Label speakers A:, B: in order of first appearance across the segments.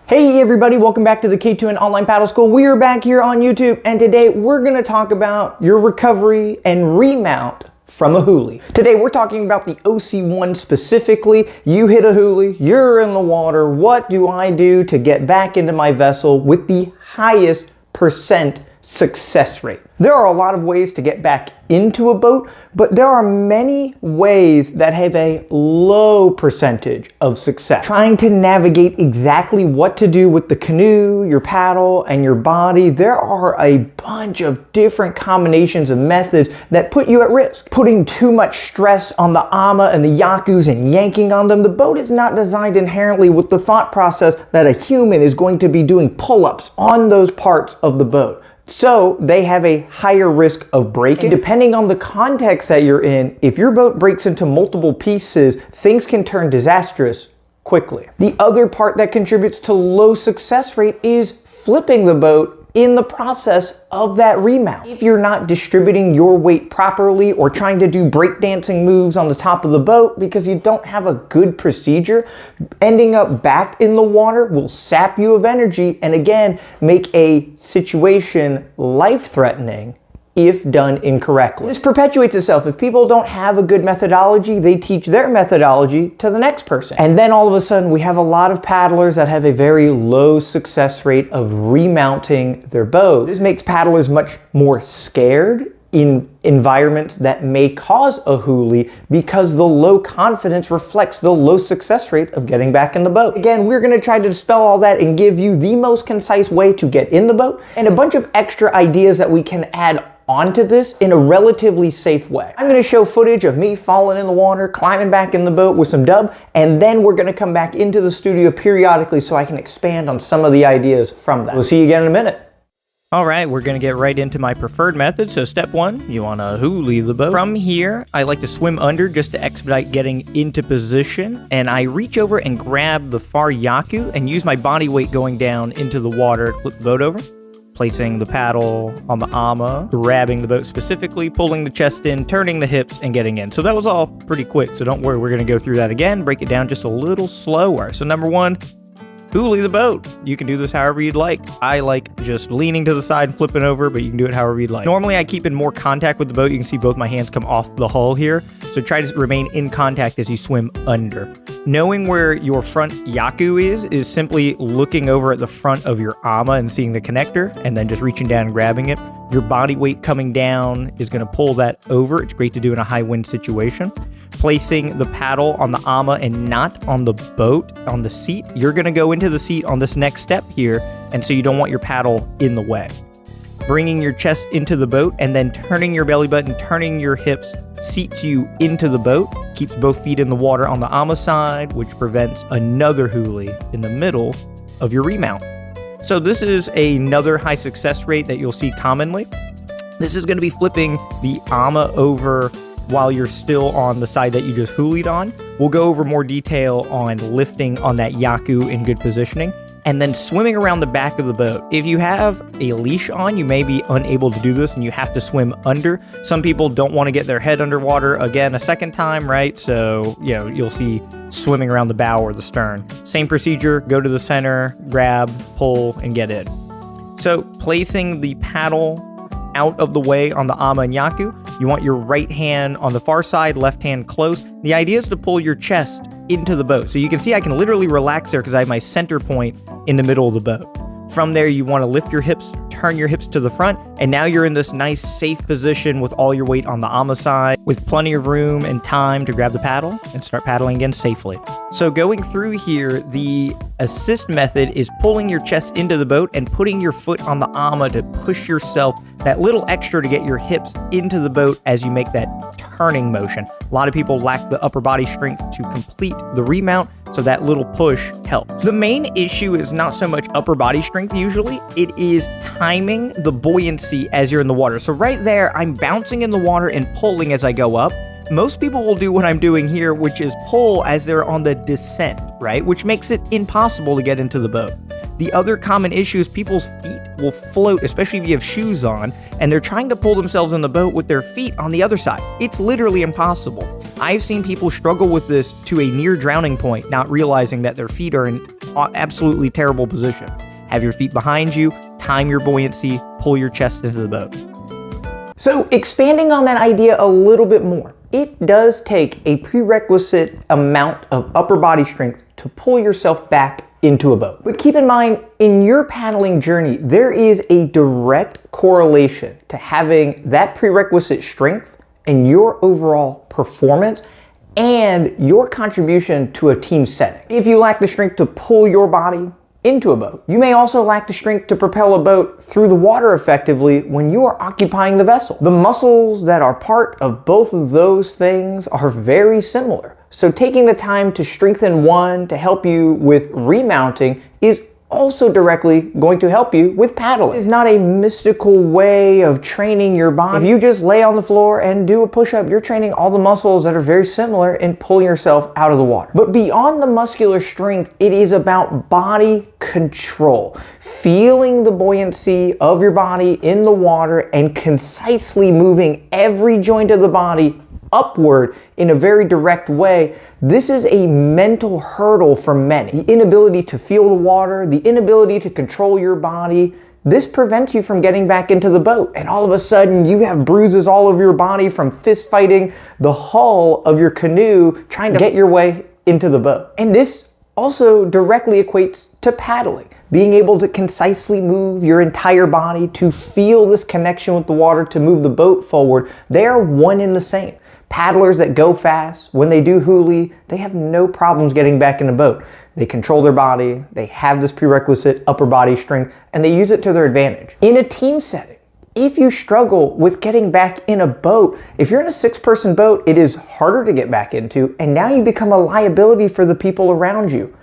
A: Hey everybody, welcome back to the K2N Online Paddle School. We are back here on YouTube, and today we're going to talk about your recovery and remount from a Huli. Today we're talking about the OC1 specifically. You hit a Huli, you're in the water. What do I do to get back into my vessel with the highest percent success rate? There are a lot of ways to get back into a boat, but there are many ways that have a low percentage of success. Trying to navigate exactly what to do with the canoe, your paddle, and your body, there are a bunch of different combinations of methods that put you at risk. Putting too much stress on the ama and the yakus and yanking on them, the boat is not designed inherently with the thought process that a human is going to be doing pull-ups on those parts of the boat. So they have a higher risk of breaking. And depending on the context that you're in, if your boat breaks into multiple pieces, things can turn disastrous quickly. The other part that contributes to low success rate is flipping the boat in the process of that remount. If you're not distributing your weight properly or trying to do breakdancing moves on the top of the boat because you don't have a good procedure, ending up back in the water will sap you of energy and again make a situation life-threatening if done incorrectly. This perpetuates itself. If people don't have a good methodology, they teach their methodology to the next person. And then all of a sudden we have a lot of paddlers that have a very low success rate of remounting their boat. This makes paddlers much more scared in environments that may cause a Huli because the low confidence reflects the low success rate of getting back in the boat. Again, we're going to try to dispel all that and give you the most concise way to get in the boat and a bunch of extra ideas that we can add onto this in a relatively safe way. I'm going to show footage of me falling in the water, climbing back in the boat with some dub, and then we're going to come back into the studio periodically so I can expand on some of the ideas from that. We'll see you again in a minute.
B: All right, we're going to get right into my preferred method. So step one, you want to Huli the boat. From here, I like to swim under just to expedite getting into position. And I reach over and grab the far yaku and use my body weight going down into the water to flip the boat over. Placing the paddle on the ama, grabbing the boat specifically, pulling the chest in, turning the hips, and getting in. So that was all pretty quick, so don't worry, we're going to go through that again, break it down just a little slower. So number one, Huli the boat. You can do this however you'd like. I like just leaning to the side and flipping over, but you can do it however you'd like. Normally, I keep in more contact with the boat. You can see both my hands come off the hull here. So try to remain in contact as you swim under. Knowing where your front yaku is simply looking over at the front of your ama and seeing the connector, and then just reaching down and grabbing it. Your body weight coming down is going to pull that over. It's great to do in a high wind situation. Placing the paddle on the ama and not on the boat, on the seat. You're going to go into the seat on this next step here, and so you don't want your paddle in the way. Bringing your chest into the boat and then turning your belly button, turning your hips, seats you into the boat. Keeps both feet in the water on the ama side, which prevents another Huli in the middle of your remount. So this is another high success rate that you'll see commonly. This is going to be flipping the ama over while you're still on the side that you just Huli'd on. We'll go over more detail on lifting on that yaku in good positioning, and then swimming around the back of the boat. If you have a leash on, you may be unable to do this and you have to swim under. Some people don't want to get their head underwater again a second time, right? So, you know, you'll see swimming around the bow or the stern. Same procedure, go to the center, grab, pull, and get in. So placing the paddle out of the way on the ama and yaku, you want your right hand on the far side, left hand close. The idea is to pull your chest into the boat. So you can see I can literally relax there because I have my center point in the middle of the boat. From there, you want to lift your hips, turn your hips to the front, and now you're in this nice safe position with all your weight on the ama side, with plenty of room and time to grab the paddle and start paddling again safely. So going through here, the assist method is pulling your chest into the boat and putting your foot on the ama to push yourself that little extra to get your hips into the boat as you make that turning motion. A lot of people lack the upper body strength to complete the remount, so that little push helps. The main issue is not so much upper body strength usually, it is timing the buoyancy as you're in the water. So right there, I'm bouncing in the water and pulling as I go up. Most people will do what I'm doing here, which is pull as they're on the descent, right? Which makes it impossible to get into the boat. The other common issue is people's feet will float, especially if you have shoes on, and they're trying to pull themselves in the boat with their feet on the other side. It's literally impossible. I've seen people struggle with this to a near drowning point, not realizing that their feet are in absolutely terrible position. Have your feet behind you, time your buoyancy, pull your chest into the boat.
A: So expanding on that idea a little bit more, it does take a prerequisite amount of upper body strength to pull yourself back into a boat. But keep in mind, in your paddling journey, there is a direct correlation to having that prerequisite strength and your overall performance and your contribution to a team setting. If you lack the strength to pull your body into a boat, you may also lack the strength to propel a boat through the water effectively when you are occupying the vessel. The muscles that are part of both of those things are very similar. So taking the time to strengthen one to help you with remounting is also directly going to help you with paddling. It's not a mystical way of training your body. If you just lay on the floor and do a push-up, you're training all the muscles that are very similar in pulling yourself out of the water. But beyond the muscular strength, it is about body control. Feeling the buoyancy of your body in the water and concisely moving every joint of the body upward in a very direct way. This is a mental hurdle for many. The inability to feel the water, the inability to control your body, this prevents you from getting back into the boat. And all of a sudden you have bruises all over your body from fist fighting the hull of your canoe trying to get your way into the boat. And this also directly equates to paddling. Being able to concisely move your entire body to feel this connection with the water to move the boat forward, they are one and the same. Paddlers that go fast, when they do huli, they have no problems getting back in the boat. They control their body, they have this prerequisite upper body strength, and they use it to their advantage. In a team setting, if you struggle with getting back in a boat, if you're in a 6-person boat, it is harder to get back into, and now you become a liability for the people around you.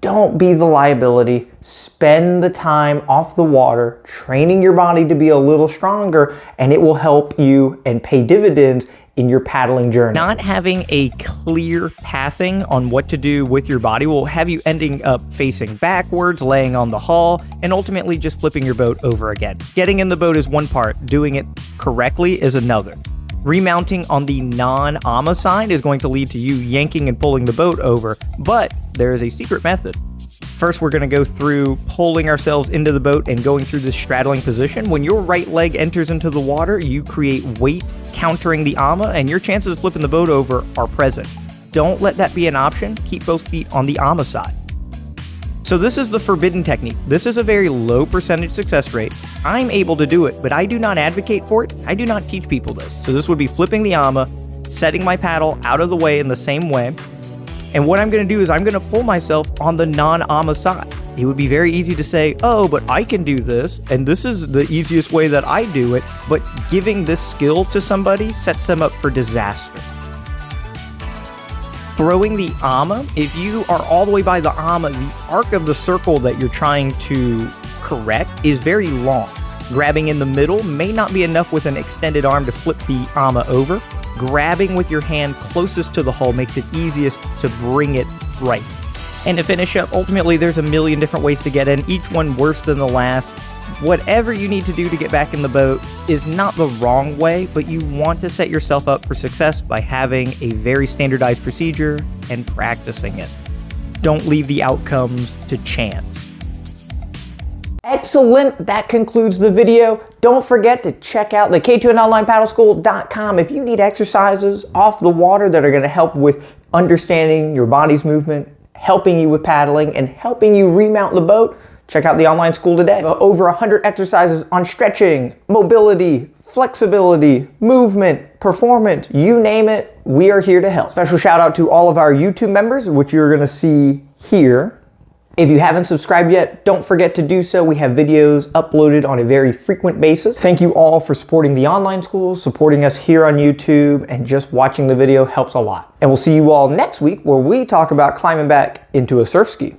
A: Don't be the liability. Spend the time off the water, training your body to be a little stronger, and it will help you and pay dividends in your paddling journey.
B: Not having a clear pathing on what to do with your body will have you ending up facing backwards, laying on the hull, and ultimately just flipping your boat over again. Getting in the boat is one part, doing it correctly is another. Remounting on the non-AMA side is going to lead to you yanking and pulling the boat over, but there is a secret method. First, we're going to go through pulling ourselves into the boat and going through this straddling position. When your right leg enters into the water, you create weight countering the AMA, and your chances of flipping the boat over are present. Don't let that be an option. Keep both feet on the AMA side. So this is the forbidden technique. This is a very low percentage success rate. I'm able to do it, but I do not advocate for it. I do not teach people this. So this would be flipping the AMA, setting my paddle out of the way in the same way. And what I'm going to do is I'm going to pull myself on the non-AMA side. It would be very easy to say, oh, but I can do this, and this is the easiest way that I do it. But giving this skill to somebody sets them up for disaster. Throwing the AMA, if you are all the way by the AMA, the arc of the circle that you're trying to correct is very long. Grabbing in the middle may not be enough with an extended arm to flip the AMA over. Grabbing with your hand closest to the hull makes it easiest to bring it right. And to finish up, ultimately there's a million different ways to get in, each one worse than the last. Whatever you need to do to get back in the boat is not the wrong way, but you want to set yourself up for success by having a very standardized procedure and practicing it. Don't leave the outcomes to chance.
A: Excellent. That concludes the video. Don't forget to check out the K2NOnlinePaddleSchool.com if you need exercises off the water that are going to help with understanding your body's movement, helping you with paddling, and helping you remount the boat. Check out the online school today. Over 100 exercises on stretching, mobility, flexibility, movement, performance, you name it, we are here to help. Special shout out to all of our YouTube members, which you're going to see here. If you haven't subscribed yet, don't forget to do so. We have videos uploaded on a very frequent basis. Thank you all for supporting the online schools, supporting us here on YouTube, and just watching the video helps a lot. And we'll see you all next week where we talk about climbing back into a surf ski.